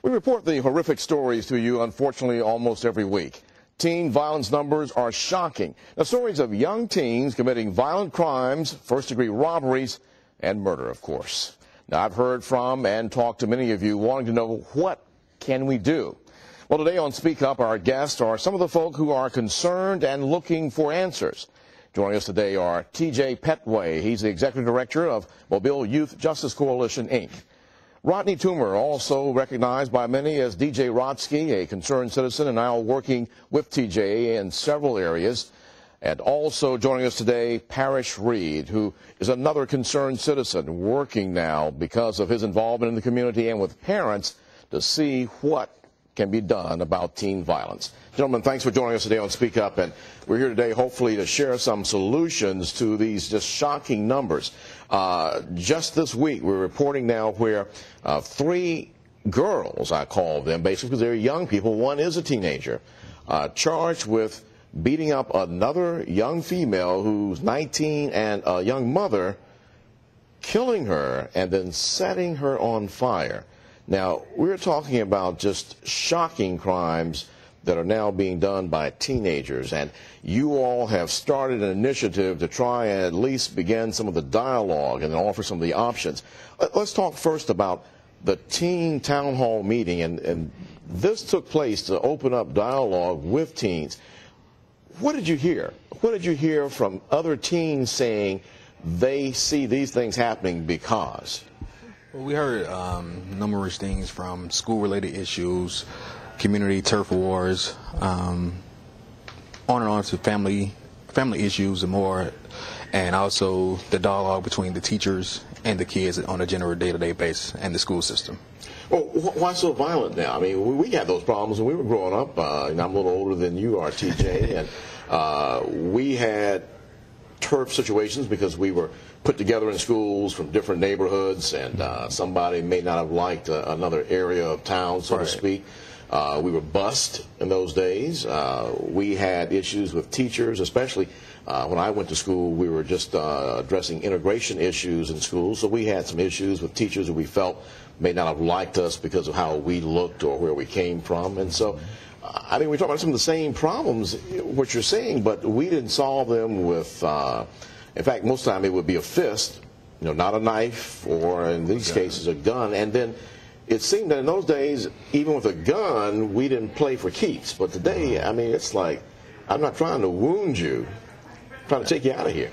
We report the horrific stories to you, unfortunately, almost every week. Teen violence numbers are shocking. The stories of young teens committing violent crimes, first-degree robberies, and murder, of course. Now, I've heard from and talked to many of you wanting to know, what can we do? Well, today on Speak Up, our guests are some of the folk who are concerned and looking for answers. Joining us today are T.J. Petway. He's the executive director of Mobile Youth Justice Coalition, Inc. Rodney Toomer, also recognized by many as DJ Rotsky, a concerned citizen and now working with TJ in several areas. And also joining us today, Parrish Reed, who is another concerned citizen working now because of his involvement in the community and with parents to see what can be done about teen violence. Gentlemen, thanks for joining us today on Speak Up, and we're here today hopefully to share some solutions to these just shocking numbers. Just this week, we're reporting now where 3 girls, I call them, basically because they're young people, one is a teenager, charged with beating up another young female who's 19 and a young mother, killing her and then setting her on fire. Now, we're talking about just shocking crimes that are now being done by teenagers, and you all have started an initiative to try and at least begin some of the dialogue and offer some of the options. Let's talk first about the teen town hall meeting, and this took place to open up dialogue with teens. What did you hear? What did you hear from other teens saying they see these things happening because? Well, we heard numerous things from school-related issues, community turf wars, on and on to family issues and more, and also the dialogue between the teachers and the kids on a general day-to-day basis and the school system. Well, why so violent now? I mean, we had those problems when we were growing up. I'm a little older than you are, TJ, and we had turf situations because we were put together in schools from different neighborhoods, and somebody may not have liked another area of town, so to speak. We were bused in those days. We had issues with teachers, especially when I went to school. We were just addressing integration issues in schools, so we had some issues with teachers who we felt may not have liked us because of how we looked or where we came from. And so, I mean, we're talking about some of the same problems, what you're saying, but we didn't solve them with, in fact, most of the time it would be a fist, you know, not a knife, or in these cases a gun. And then it seemed that in those days, even with a gun, we didn't play for keeps. But today, I mean, it's like, I'm not trying to wound you, I'm trying to take you out of here.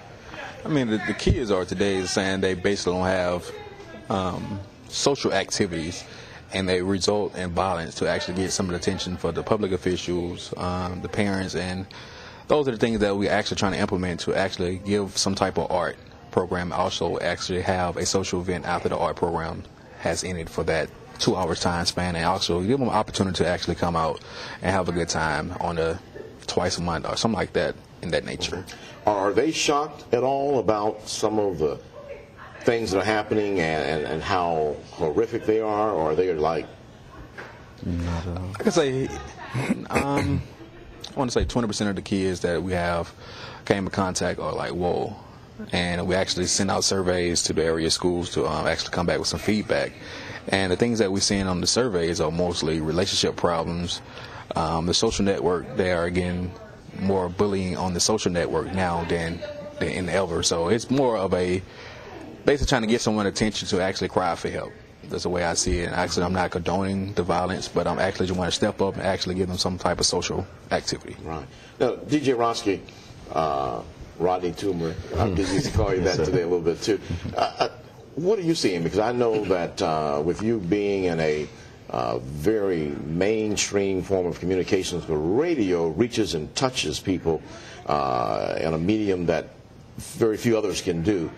I mean, the kids are today saying they basically don't have social activities, and they result in violence to actually get some of the attention for the public officials, the parents, and those are the things that we're actually trying to implement to actually give some type of art program, also actually have a social event after the art program has ended for that 2 hours time span, and also give them an opportunity to actually come out and have a good time on a twice a month or something like that in that nature. Are they shocked at all about some of the things that are happening and how horrific they are, or are they like? I could say, I want to say 20% of the kids that we have came in contact are like, whoa. And we actually send out surveys to the area schools to actually come back with some feedback. And the things that we're seeing on the surveys are mostly relationship problems. The social network, they are getting more bullying on the social network now than ever. So it's more of a basically trying to get someone attention to actually cry for help. That's the way I see it. And actually, I'm not condoning the violence, but I'm actually just want to step up and actually give them some type of social activity. Right. Now, DJ Rotsky, Rodney Toomer, I'm just used to call you that today a little bit too. What are you seeing? Because I know that with you being in a very mainstream form of communications, the radio reaches and touches people in a medium that very few others can do.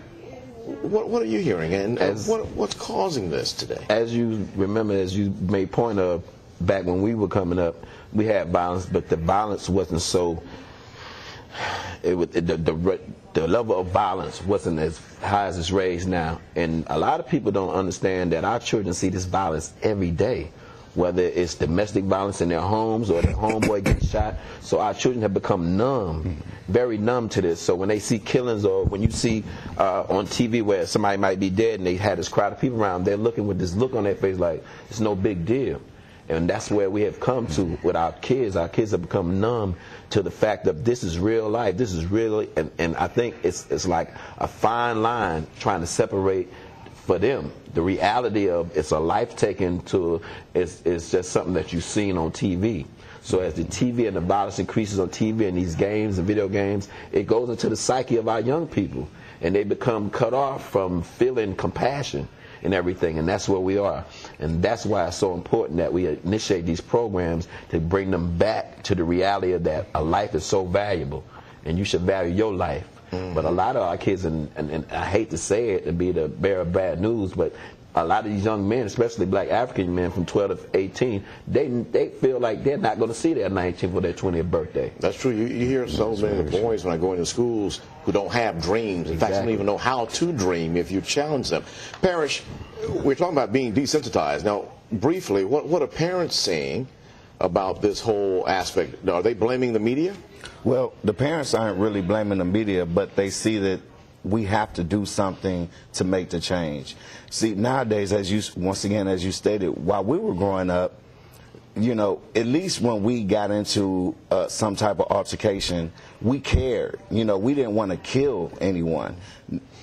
What are you hearing, and what's causing this today? As you remember, as you made point of, back when we were coming up, we had violence, but the violence wasn't so. The level of violence wasn't as high as it's raised now, and a lot of people don't understand that our children see this violence every day. whether it's domestic violence in their homes or their homeboy gets shot. So our children have become numb, very numb to this. So when they see killings, or when you see on TV where somebody might be dead and they had this crowd of people around, they're looking with this look on their face like it's no big deal. And that's where we have come to with our kids. Our kids have become numb to the fact that this is real life. This is really, and I think it's like a fine line trying to separate for them the reality of it's a life taken to it's just something that you've seen on TV. So as the TV and the violence increases on TV and these games and video games, it goes into the psyche of our young people, and they become cut off from feeling compassion and everything, and that's where we are. And that's why it's so important that we initiate these programs to bring them back to the reality of that a life is so valuable, and you should value your life. But a lot of our kids, and I hate to say it to be the bearer of bad news, but a lot of these young men, especially black African men from 12 to 18, they feel like they're not going to see their 19th or their 20th birthday. That's true. You hear so many of the boys when I go into schools who don't have dreams. In fact, they don't even know how to dream if you challenge them. Parrish, we're talking about being desensitized. Now, briefly, what are parents saying about this whole aspect? Are they blaming the media? Well, the parents aren't really blaming the media, but they see that we have to do something to make the change. See, nowadays, once again, as you stated, while we were growing up, you know, at least when we got into some type of altercation, we cared. You know, we didn't want to kill anyone.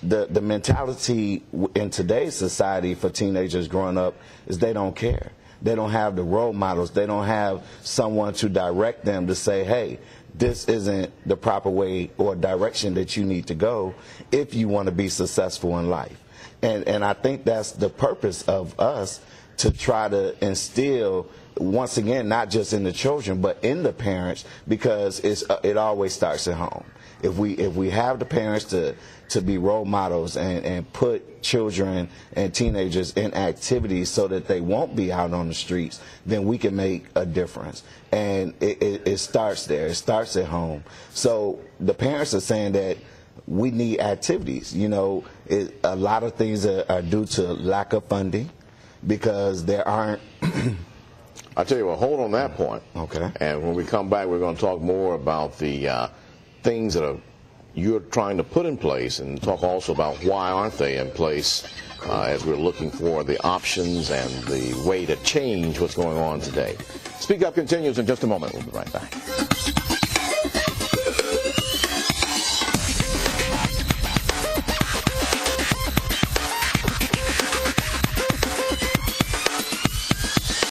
The mentality in today's society for teenagers growing up is they don't care. They don't have the role models. They don't have someone to direct them to say, hey, this isn't the proper way or direction that you need to go if you want to be successful in life. And I think that's the purpose of us, to try to instill, once again, not just in the children, but in the parents, because it always starts at home. If we have the parents to be role models and put children and teenagers in activities so that they won't be out on the streets, then we can make a difference. And it starts there. It starts at home. So the parents are saying that we need activities. You know, a lot of things are due to lack of funding, because there aren't. I'll tell you what, hold on that point. Okay. And when we come back, we're going to talk more about the things that you're trying to put in place, and talk also about why aren't they in place, as we're looking for the options and the way to change what's going on today. Speak Up continues in just a moment. We'll be right back.